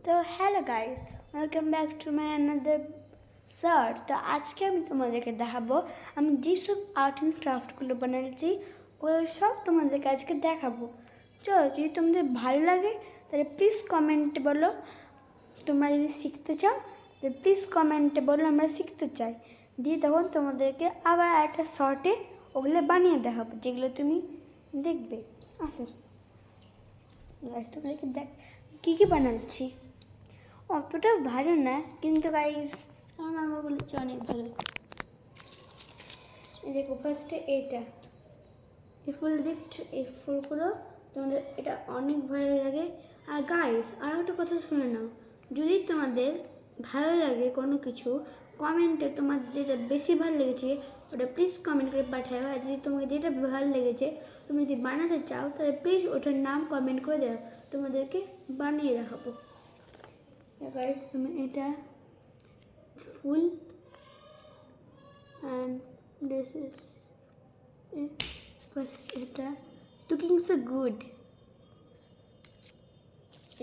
তো hello guys, welcome back to my another shirt. তো আজকে আমি তোমাদেরকে দেখাবো আমি যেসব আর্ট অ্যান্ড ক্রাফটগুলো বানিয়েছি ওগুলো সব তোমাদেরকে আজকে দেখাবো। চলো, যদি তোমাদের ভালো লাগে তাহলে প্লিজ কমেন্টে বলো তোমরা যদি শিখতে চাও, তাহলে প্লিজ কমেন্টে বলো আমরা শিখতে চাই। দিয়ে তখন তোমাদেরকে আবার একটা শর্টে ওগুলো বানিয়ে দেখাবো যেগুলো তুমি দেখবে। আসো গাইস, তোমাদেরকে দেখ কী কী বানাচ্ছি। অতটা ভালো না, কিন্তু গাইস আমার মামা বলেছে অনেক ভালো। এই দেখো, ফার্স্টে এটা এই ফুল দেখছো, এই ফুলগুলো তোমাদের এটা অনেক ভালো লাগে। আর গাইস আর একটা কথা শুনে নাও, যদি তোমাদের ভালো লাগে কোনো কিছু, কমেন্টে তোমার যেটা বেশি ভালো লেগেছে ওটা প্লিজ কমেন্ট করে পাঠাও। আর যদি তোমাকে যেটা ভালো লেগেছে তুমি যদি বানাতে চাও তাহলে প্লিজ ওটার নাম কমেন্ট করে দাও, তোমাদেরকে বানিয়ে রাখাবো। এবার তুমি এটা ফুল and this is it. First এটা looking so good।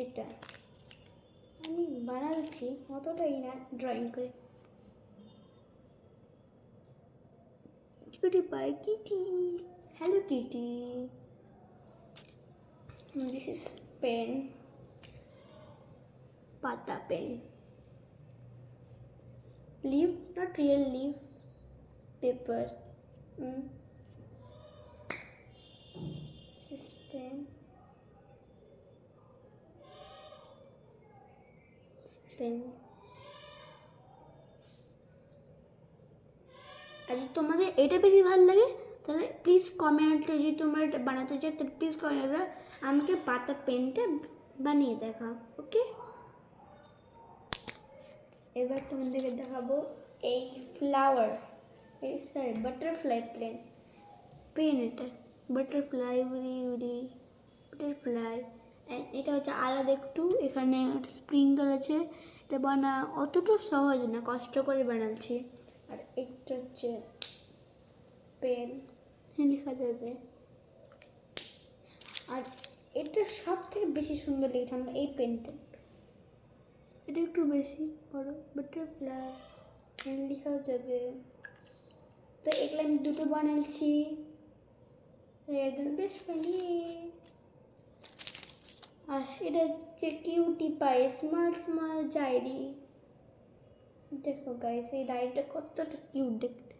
এটা আমি বানাচ্ছি অতটাই না, ড্রয়িং করে। Cutie pie kitty, hello kitty. This is pen, পাতা pen, leaf, not real leaf, paper. This is pen, pen. আর যদি তোমাদের এটা বেশি ভালো লাগে তাহলে প্লিজ কমেন্টে, যদি তোমরা এটা বানাতে চাও তাহলে প্লিজ কমেন্টে আমাকে পাতা পেনটা বানিয়ে দেখা, ওকে। এবার তোমাদেরকে দেখাবো এই ফ্লাওয়ার, এই সরি বাটারফ্লাই প্লেন পেন। এটা বাটারফ্লাই, উড়ি উড়ি বাটারফ্লাই। এটা হচ্ছে আলাদা একটু, এখানে স্প্রিঙ্কল আছে। এটা বানা অতটা সহজ না, কষ্ট করে বানাচ্ছি। আর এটা হচ্ছে পেন, লেখা যাবে। আর এটা সব থেকে বেশি সুন্দর লেগেছে আমার এই পেনটা, এটা একটু বেশি বড়, বাটারফ্লাই লেখাও যাবে। তো এগুলো আমি দুটো বানাচ্ছি। বেশ ফানি। আর এটা হচ্ছে cutie pie small small diary. দেখো গাইস এই ডায়েরিটা কতটা কিউট দেখতে,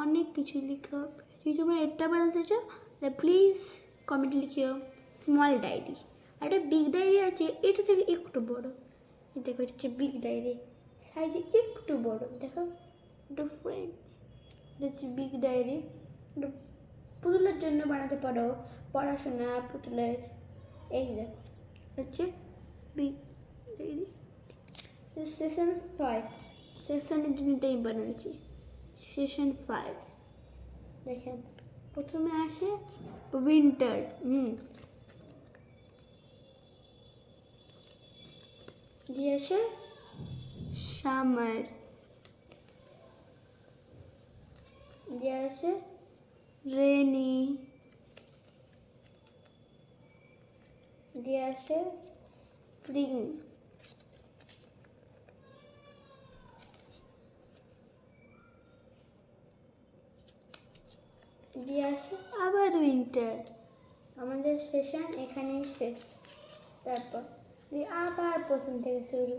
অনেক কিছু লেখা। যদি তোমরা এটা বানাতে চাও তাহলে প্লিজ কমেন্টে লিখিও স্মল ডায়েরি। আর একটা বিগ ডায়েরি আছে, এটা থেকে একটু বড়। দেখো এটা হচ্ছে বিগ ডায়েরি, সাইজে একটু বড়। দেখো এটা ফ্রেন্ডস, এটা হচ্ছে বিগ ডায়েরি। পুতুলের জন্য বানাতে পারো, পড়াশোনা পুতুলের। এই দেখো হচ্ছে বিগ ডায়েরি। সেশন 5, সেশনের জন্যটাই বানাচ্ছি। সেশন 5 দেখেন, প্রথমে আসে উইন্টার, দিয়ে আসে সামার, দিয়ে আসে রেনি, দিয়ে আসে স্প্রিং, দিয়ে আসে আবার উইন্টার। আমাদের সেশন এখানেই শেষ। তারপর দিয়ে আবার প্রথম থেকে শুরু।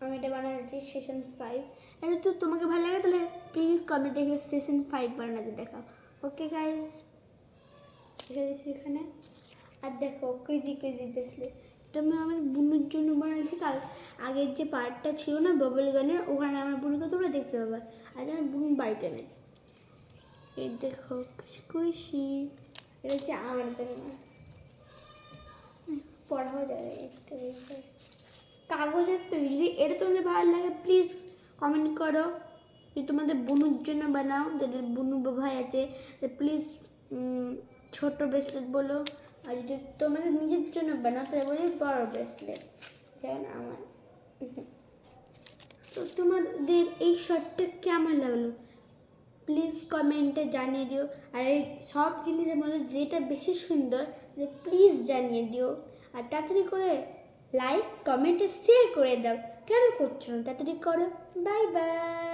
আমি এটা বানাচ্ছি সেশন 5। এটা তো তোমাকে ভালো লাগে তাহলে প্লিজ কমেন্টে সেশন 5 বানাতে দেখাও, ওকে গাইজ। এখানে আর দেখো ক্রেজি ক্রেজি ব্রেসলেট, এটা আমি আমার বুনুর জন্য বানাচ্ছি। কাল আগের যে পার্টটা ছিল না বাবল গানের, ওখানে আমার বুনুকে তোমরা দেখতে পাবে। আজ আমার বুন বাড়িতে নেই। এই দেখো খুশি, এটা হচ্ছে আমার জন্য, পড়াও যাবে। কাগজের তৈরি। যদি এটা তোমাদের ভালো লাগে প্লিজ কমেন্ট করো। যদি তোমাদের বুনুর জন্য বানাও, যাদের বুনু ভাই আছে প্লিজ ছোট ব্রেসলেট বলো। আর যদি তোমাদের নিজের জন্য বানাও তাহলে বলি বড় ব্রেসলেট, যেমন আমার। তো তোমাদের এই শর্টটা কেমন লাগলো প্লিজ কমেন্টে জানিয়ে দিও। আর এই সব জিনিসের মধ্যে যেটা বেশি সুন্দর প্লিজ জানিয়ে দিও। আর তাড়াতাড়ি করে লাইক কমেন্ট শেয়ার করে দাও। কেন করছো না? তাড়াতাড়ি করো। Bye bye.